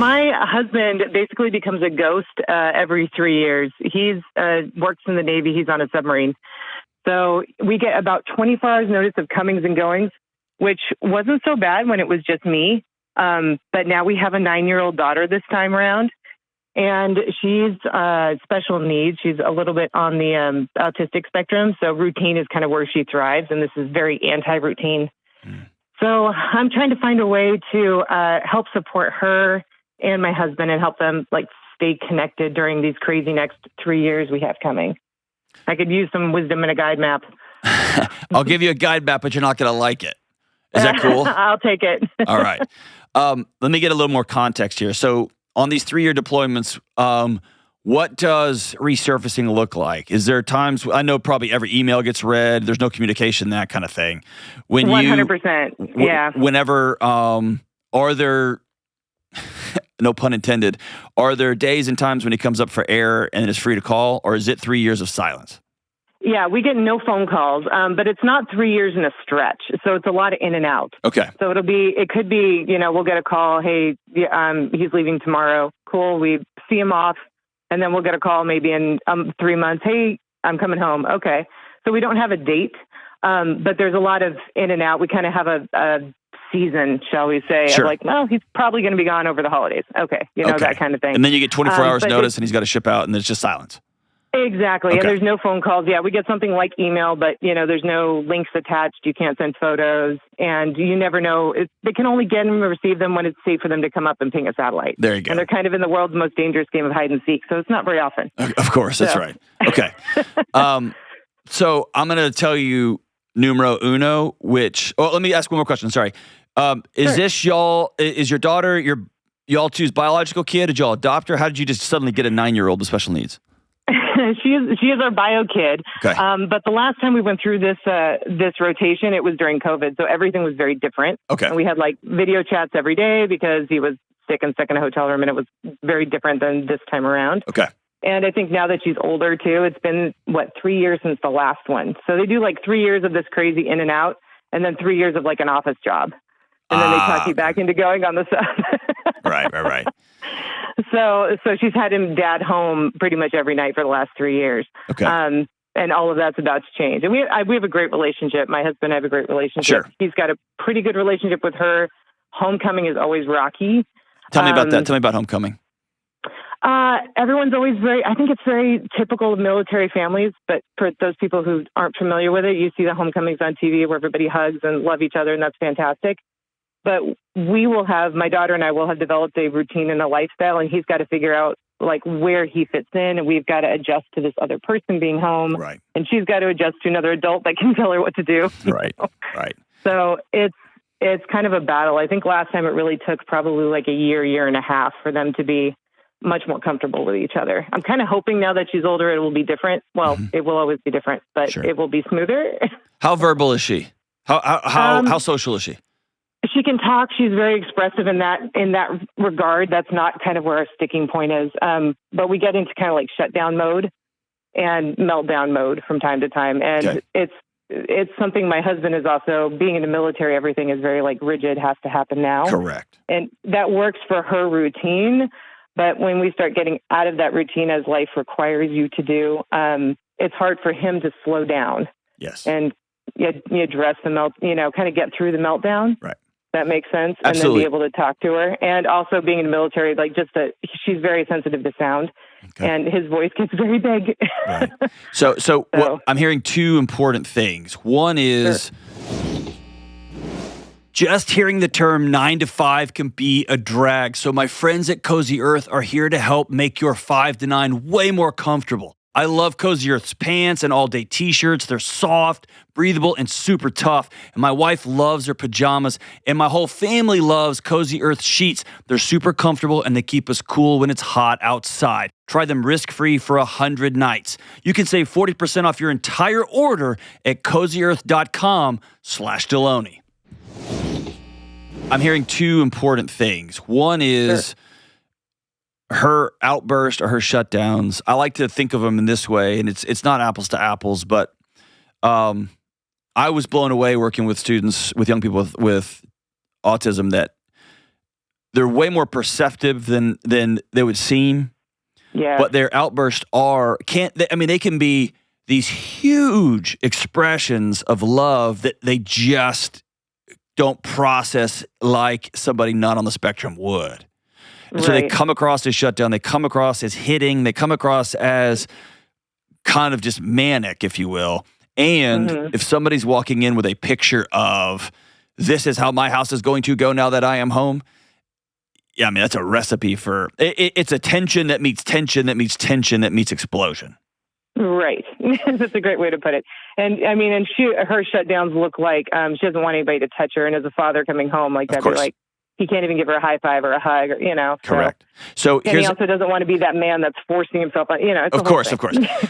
my husband basically becomes a ghost every 3 years. He's works in the Navy. He's on a submarine. So we get about 24 hours notice of comings and goings, which wasn't so bad when it was just me. But now we have a 9-year-old daughter this time around, and she's special needs. She's a little bit on the autistic spectrum. So routine is kind of where she thrives. And this is very anti-routine. So I'm trying to find a way to help support her and my husband and help them like stay connected during these crazy next 3 years we have coming. I could use some wisdom in a guide map. I'll give you a guide map, but you're not going to like it. Is that cool? I'll take it. All right. Let me get a little more context here. So on these 3-year deployments, what does resurfacing look like? Is there times, I know probably every email gets read, there's no communication, that kind of thing. 100%. Yeah. Whenever, are there, no pun intended, are there days and times when he comes up for air and is free to call, or is it 3 years of silence? Yeah, we get no phone calls, but it's not 3 years in a stretch. So it's a lot of in and out. Okay. So it could be, we'll get a call. Hey, he's leaving tomorrow. Cool. We see him off. And then we'll get a call maybe in 3 months. Hey, I'm coming home. Okay. So we don't have a date, but there's a lot of in and out. We kind of have a season, shall we say, Sure. of like, well, he's probably going to be gone over the holidays. Okay. That kind of thing. And then you get 24 hours notice and he's got to ship out and there's just silence. Exactly. Okay. And there's no phone calls. Yeah, we get something like email, but, there's no links attached. You can't send photos. And you never know. They can only get them and receive them when it's safe for them to come up and ping a satellite. There you go. And they're kind of in the world's most dangerous game of hide and seek. So it's not very often. Of course. That's right. Okay. So I'm going to tell you numero uno, let me ask one more question. Sorry. Is this is your daughter, y'all two's biological kid? Did y'all adopt her? How did you just suddenly get a 9-year-old with special needs? She is our bio kid. Okay. But the last time we went through this rotation, it was during COVID, so everything was very different. Okay. And we had like video chats every day because he was sick and stuck in a hotel room, and it was very different than this time around. Okay. And I think now that she's older too, it's been 3 years since the last one. So they do like 3 years of this crazy in and out, and then 3 years of like an office job, and then they talk you back into going on the side. Right. So she's had him dad home pretty much every night for the last 3 years. Okay. And all of that's about to change. And we have a great relationship. My husband and I have a great relationship. Sure. He's got a pretty good relationship with her. Homecoming is always rocky. Tell me about that. Tell me about homecoming. Everyone's always I think it's very typical of military families, but for those people who aren't familiar with it, you see the homecomings on TV where everybody hugs and love each other, and that's fantastic. But my daughter and I will have developed a routine and a lifestyle, and he's got to figure out like where he fits in, and we've got to adjust to this other person being home. Right. And she's got to adjust to another adult that can tell her what to do. Right. So it's kind of a battle. I think last time it really took probably like a year and a half for them to be much more comfortable with each other. I'm kind of hoping now that she's older, it will be different. Well, It will always be different, but Sure. It will be smoother. How verbal is she? How social is she? She can talk. She's very expressive in that regard. That's not kind of where our sticking point is. But we get into kind of like shutdown mode and meltdown mode from time to time. And it's something my husband is also, being in the military, everything is very like rigid, has to happen now. Correct. And that works for her routine. But when we start getting out of that routine as life requires you to do, it's hard for him to slow down. Yes. And you address the kind of get through the meltdown. Right. That makes sense. Absolutely. And then be able to talk to her. And also being in the military, like she's very sensitive to sound. Okay. And his voice gets very big. Right. So I'm hearing two important things. One is just hearing the term 9 to 5 can be a drag. So my friends at Cozy Earth are here to help make your 5 to 9 way more comfortable. I love Cozy Earth's pants and all-day t-shirts. They're soft, breathable, and super tough. And my wife loves her pajamas. And my whole family loves Cozy Earth sheets. They're super comfortable, and they keep us cool when it's hot outside. Try them risk-free for 100 nights. You can save 40% off your entire order at cozyearth.com/Delony. I'm hearing two important things. One is her outburst or her shutdowns. I like to think of them in this way, and it's not apples to apples, but I was blown away working with students, with young people with autism, that they're way more perceptive than they would seem. Yeah. But their outbursts they can be these huge expressions of love that they just don't process like somebody not on the spectrum would. And so they come across as shutdown, they come across as hitting, they come across as kind of just manic, if you will. And if somebody's walking in with a picture of, this is how my house is going to go now that I am home, yeah, I mean, that's a recipe for, it's a tension that meets tension that meets tension that meets explosion. Right. That's a great way to put it. And I mean, her shutdowns look like she doesn't want anybody to touch her. And as a father coming home, like, that'd be like, he can't even give her a high five or a hug, or, Correct. So and he also doesn't want to be that man that's forcing himself on, it's of course.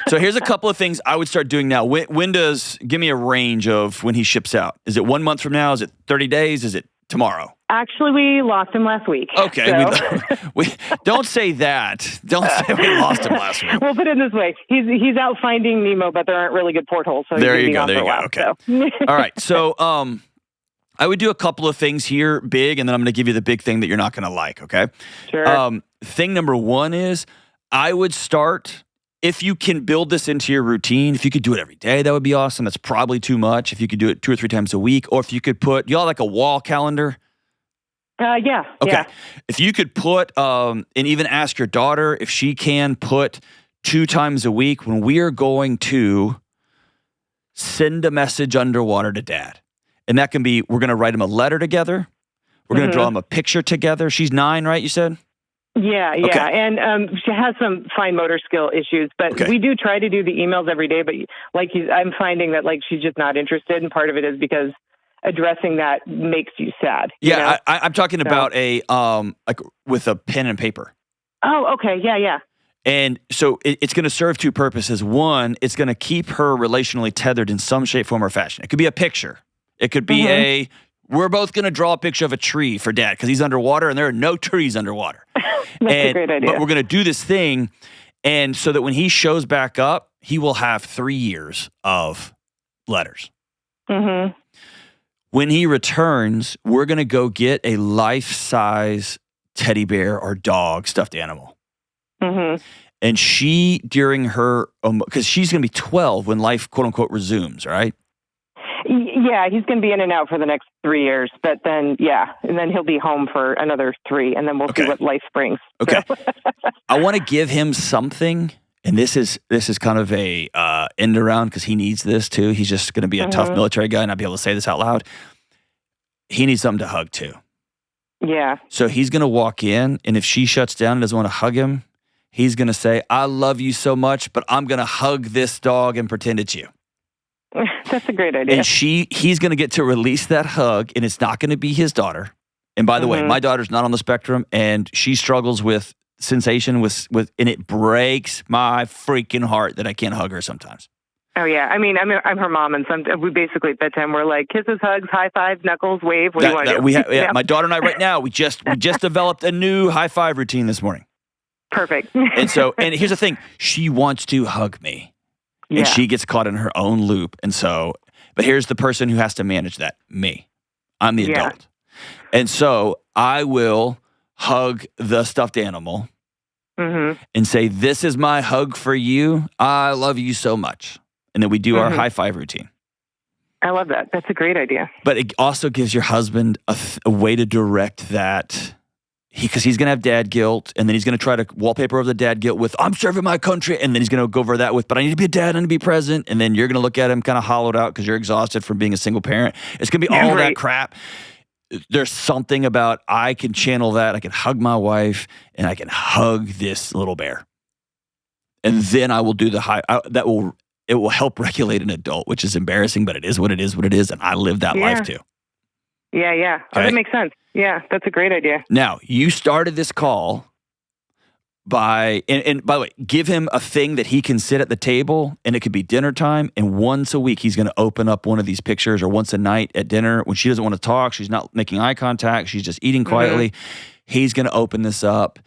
So here's a couple of things I would start doing now. Give me a range of when he ships out. Is it 1 month from now? Is it 30 days? Is it tomorrow? Actually, we lost him last week. Okay. So. We don't say that. Don't say we lost him last week. We'll put it this way. He's out finding Nemo, but there aren't really good portholes. So there you go. Okay. So. All right. So I would do a couple of things here big, and then I'm going to give you the big thing that you're not going to like, okay? Sure. Thing number one is I would start, if you can build this into your routine, if you could do it every day, that would be awesome. That's probably too much. If you could do it 2 or 3 times a week, or if you could put, y'all like a wall calendar? Yeah. Okay. Yeah. If you could put, and even ask your daughter if she can put 2 times a week when we are going to send a message underwater to Dad. And that can be, we're going to write him a letter together. We're going to draw him a picture together. She's 9, right, you said? Yeah. Okay. And she has some fine motor skill issues, but we do try to do the emails every day. But I'm finding that she's just not interested. And part of it is because addressing that makes you sad. Yeah, I'm talking about a, like with a pen and paper. Oh, okay. Yeah. And so it's going to serve 2 purposes. One, it's going to keep her relationally tethered in some shape, form, or fashion. It could be a picture. It could be we're both going to draw a picture of a tree for Dad because he's underwater and there are no trees underwater. That's a great idea. But we're going to do this thing, and so that when he shows back up, he will have 3 years of letters. Mm-hmm. When he returns, we're going to go get a life-size teddy bear or dog stuffed animal. Mm-hmm. And she, during her, because she's going to be 12 when life, quote unquote, resumes, right? Yeah, he's going to be in and out for the next 3 years, but then, and then he'll be home for another 3, and then we'll see what life brings. Okay. I want to give him something, and this is kind of a end around because he needs this too. He's just going to be a tough military guy, and I'll be able to say this out loud. He needs something to hug too. Yeah. So he's going to walk in, and if she shuts down and doesn't want to hug him, he's going to say, "I love you so much, but I'm going to hug this dog and pretend it's you." That's a great idea. And he's going to get to release that hug, and it's not going to be his daughter. And by the way, my daughter's not on the spectrum, and she struggles with sensation with, and it breaks my freaking heart that I can't hug her sometimes. Oh yeah, I mean, I'm her mom, and we basically at bedtime we're like kisses, hugs, high fives, knuckles, wave. What do you want to do? My daughter and I right now we just developed a new high five routine this morning. Perfect. And here's the thing: she wants to hug me. And she gets caught in her own loop. And so, but here's the person who has to manage that, me. I'm the adult. And so I will hug the stuffed animal and say, "This is my hug for you. I love you so much." And then we do our high five routine. I love that. That's a great idea. But it also gives your husband a way to direct that. Because he's going to have dad guilt, and then he's going to try to wallpaper over the dad guilt with, "I'm serving my country," and then he's going to go over that with, "But I need to be a dad, I need to be present," and then you're going to look at him kind of hollowed out because you're exhausted from being a single parent. It's going to be all that crap. There's something about, I can channel that, I can hug my wife, and I can hug this little bear. And then I will do the it will help regulate an adult, which is embarrassing, but it is what it is, and I live that life too. Yeah. Okay? Oh, that makes sense. Yeah, that's a great idea. Now, you started this call by, and by the way, give him a thing that he can sit at the table, and it could be dinner time, and once a week he's going to open up one of these pictures, or once a night at dinner when she doesn't want to talk, she's not making eye contact, she's just eating quietly. He's going to open this up,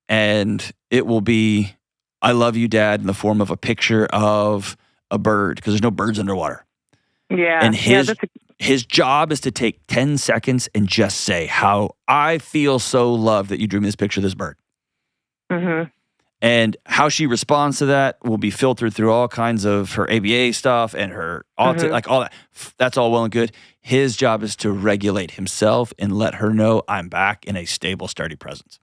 and it will be, "I love you, Dad," in the form of a picture of a bird, because there's no birds underwater. Yeah. And his his job is to take 10 seconds and just say how I feel so loved that you drew me this picture of this bird. Mm-hmm. And how she responds to that will be filtered through all kinds of her ABA stuff and her like all that. That's all well and good. His job is to regulate himself and let her know I'm back in a stable, sturdy presence.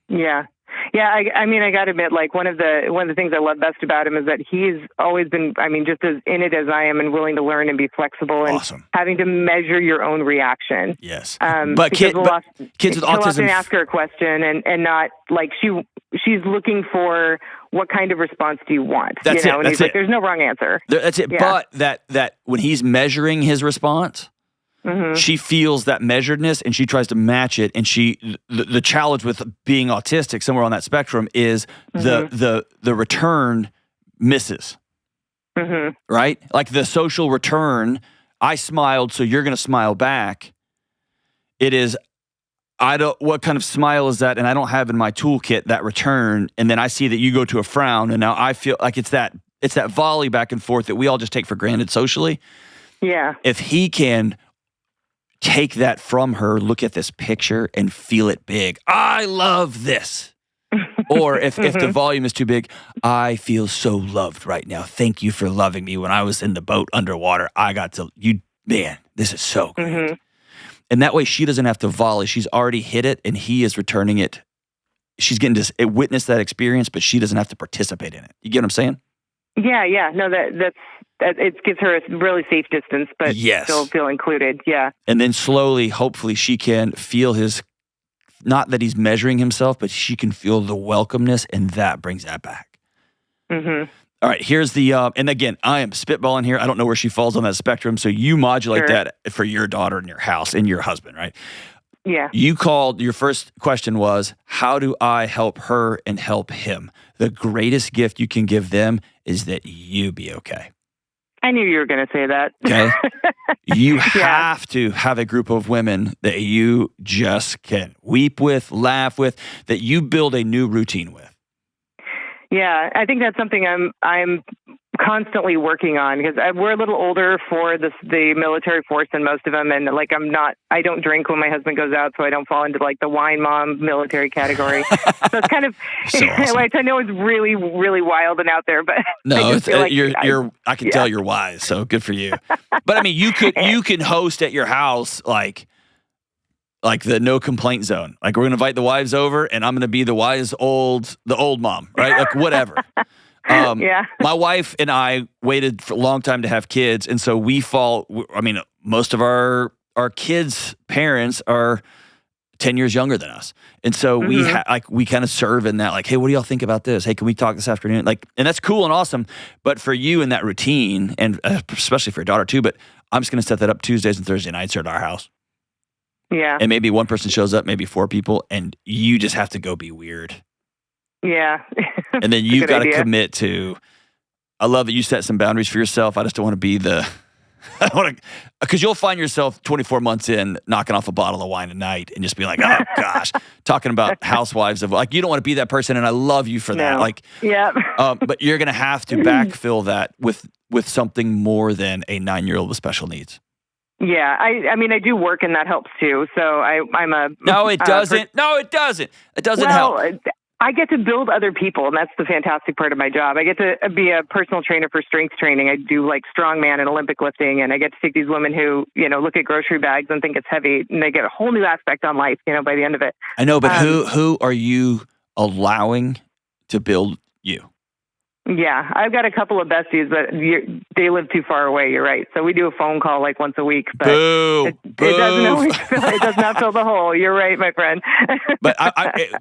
Yeah. Yeah, I mean, I got to admit, like one of the things I love best about him is that he's always been, I mean, just as in it as I am and willing to learn and be flexible and having to measure your own reaction. Yes. But kids with autism, he'll often ask her a question and not like she's looking for what kind of response do you want? That's you know? it. And he's like, there's no wrong answer. That's it. Yeah. But that when he's measuring his response, she feels that measuredness and she tries to match it. And the challenge with being autistic somewhere on that spectrum is the return misses, right? Like the social return, I smiled, so you're going to smile back. It is, what kind of smile is that? And I don't have in my toolkit that return. And then I see that you go to a frown and now I feel like it's that volley back and forth that we all just take for granted socially. Yeah. If he can take that from her, look at this picture and feel it big. I love this. Or if the volume is too big, I feel so loved right now. Thank you for loving me when I was in the boat underwater. I got to, man, this is so great. And that way she doesn't have to volley. She's already hit it and he is returning it. She's getting to witness that experience, but she doesn't have to participate in it. You get what I'm saying? Yeah. No, that's it gives her a really safe distance, but still feel included. Yeah. And then slowly, hopefully, she can feel his, not that he's measuring himself, but she can feel the welcomeness, and that brings that back. All right, here's the, and again, I am spitballing here. I don't know where she falls on that spectrum, so you modulate that for your daughter and your house and your husband, right? Yeah. You called, your first question was, how do I help her and help him? The greatest gift you can give them is that you be okay. I knew you were going to say that. Okay. You have to have a group of women that you just can weep with, laugh with, that you build a new routine with. Yeah, I think that's something I'm constantly working on because we're a little older for the military force than most of them, and like I don't drink when my husband goes out, so I don't fall into like the wine mom military category. So it's kind of, so awesome. Which I know is really, really wild and out there, but no, I can tell you're wise, so good for you. But I mean, you can host at your house like the no complaint zone. Like we're going to invite the wives over and I'm going to be the old mom, right? Like whatever. My wife and I waited for a long time to have kids. And so most of our kids' parents are 10 years younger than us. And so we kind of serve in that, like, hey, what do y'all think about this? Hey, can we talk this afternoon? Like, and that's cool and awesome. But for you in that routine, and especially for your daughter too, but I'm just going to set that up Tuesdays and Thursday nights at our house. Yeah. And maybe one person shows up, maybe 4 people, and you just have to go be weird. Yeah. And then you've got to commit to, I love that you set some boundaries for yourself. I just don't want to be because you'll find yourself 24 months in knocking off a bottle of wine a night and just be like, oh gosh, talking about housewives of like, you don't want to be that person. And I love you for that. Like, but you're going to have to backfill that with something more than a 9-year-old with special needs. Yeah, I mean, I do work and that helps too. So I'm a... No, it doesn't. It doesn't help. I get to build other people, and that's the fantastic part of my job. I get to be a personal trainer for strength training. I do like strongman and Olympic lifting, and I get to take these women who, look at grocery bags and think it's heavy, and they get a whole new aspect on life, by the end of it. I know, but who are you allowing to build you? Yeah, I've got a couple of besties, but they live too far away. You're right. So we do a phone call like once a week, but it doesn't always it does not fill the hole. You're right, my friend. But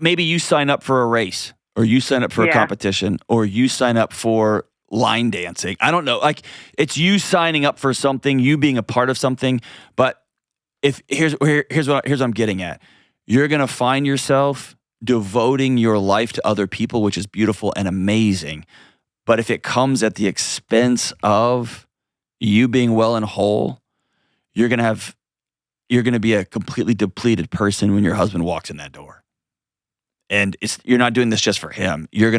maybe you sign up for a race, or you sign up for a competition, or you sign up for line dancing. I don't know. Like it's you signing up for something, you being a part of something. But here's what I'm getting at. You're gonna find yourself devoting your life to other people, which is beautiful and amazing. But if it comes at the expense of you being well and whole, you're going to be a completely depleted person when your husband walks in that door. And you're not doing this just for him. You're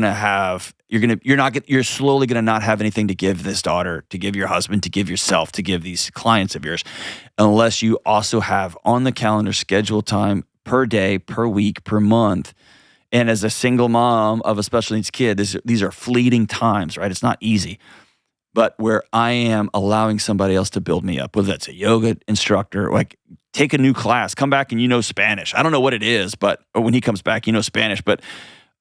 slowly gonna not have anything to give this daughter, to give your husband, to give yourself, to give these clients of yours, unless you also have on the calendar scheduled time per day, per week, per month. And as a single mom of a special needs kid, these are fleeting times, right? It's not easy. But where I am allowing somebody else to build me up, whether that's a yoga instructor, like take a new class, come back and you know Spanish. I don't know what it is, but or when he comes back, you know Spanish, but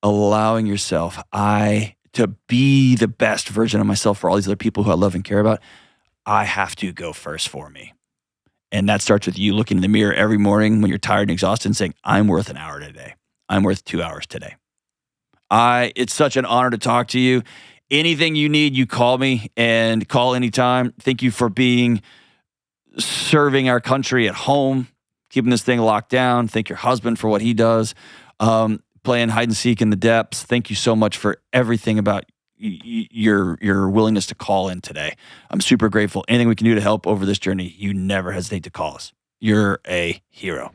allowing yourself, to be the best version of myself for all these other people who I love and care about, I have to go first for me. And that starts with you looking in the mirror every morning when you're tired and exhausted and saying, I'm worth an hour today. I'm worth 2 hours today. It's such an honor to talk to you. Anything you need, you call me and call anytime. Thank you for serving our country at home, keeping this thing locked down. Thank your husband for what he does, playing hide and seek in the depths. Thank you so much for everything about your willingness to call in today. I'm super grateful. Anything we can do to help over this journey, you never hesitate to call us. You're a hero.